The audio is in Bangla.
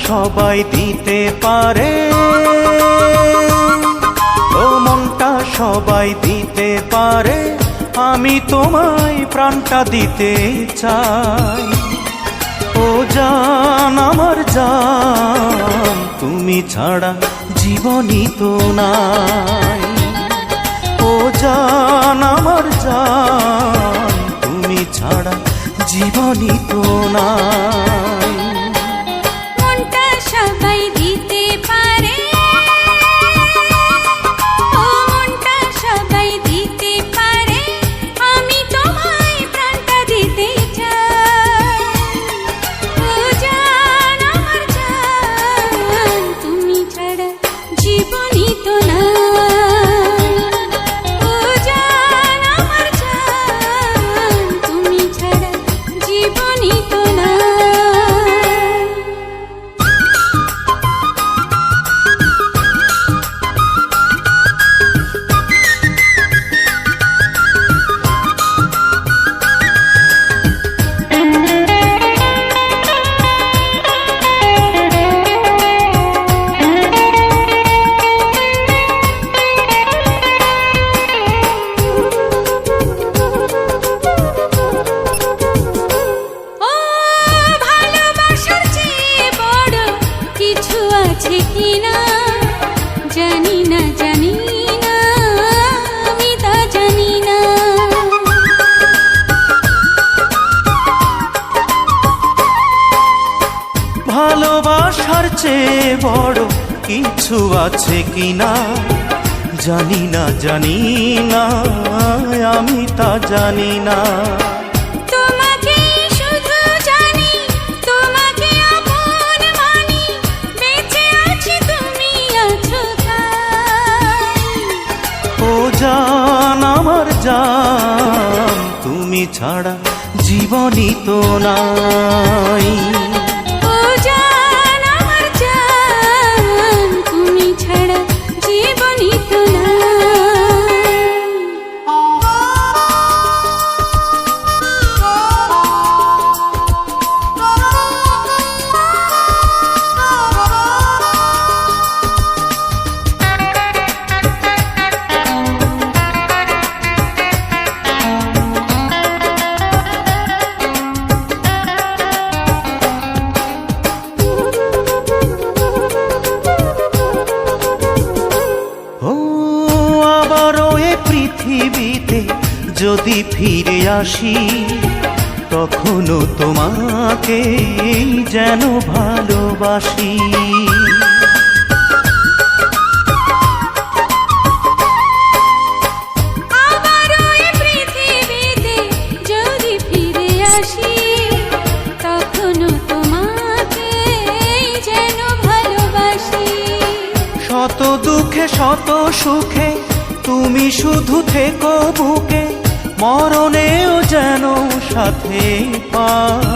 সবাই দিতে পারে, ও মনটা সবাই দিতে পারে, আমি তোমায় প্রাণটা দিতে চাই। ও জান আমার জান, তুমি ছাড়া জীবনই তো নাই। ও জান আমার জান, তুমি ছাড়া জীবনই তো নাই। মনটা সবাই দিতে পারে, ও মনটা সবাই দিতে পারে, আমি তোমায় প্রাণটা দিতে চাই। ও জান আমার জান, তুমি ছাড়া জীবনই তো নাই। ও জান আমার জান, তুমি ছাড়া জীবনই তো নাই। আছে কিনা জানি না, জানি না, আমি তা জানি না। ভালোবাসার চেয়ে বড় কিছু আছে কিনা জানি না, জানি না, আমি তা জানি না। জান আমার জান, তুমি ছাড়া জীবনই তো নাই। ও জান আমার জান, তুমি ছাড়া জীবনই তো নাই। পৃথিবীতে যদি ফিরে আসি, তখনও তোমাকে যেন ভালোবাসি। আবারও এই পৃথিবীতে যদি ফিরে আসি, তখনও তোমাকে যেন ভালোবাসি। শত দুঃখে শত সুখে তুমি শুধু থেকো বুকে, মরণেও যেন সাথে পা।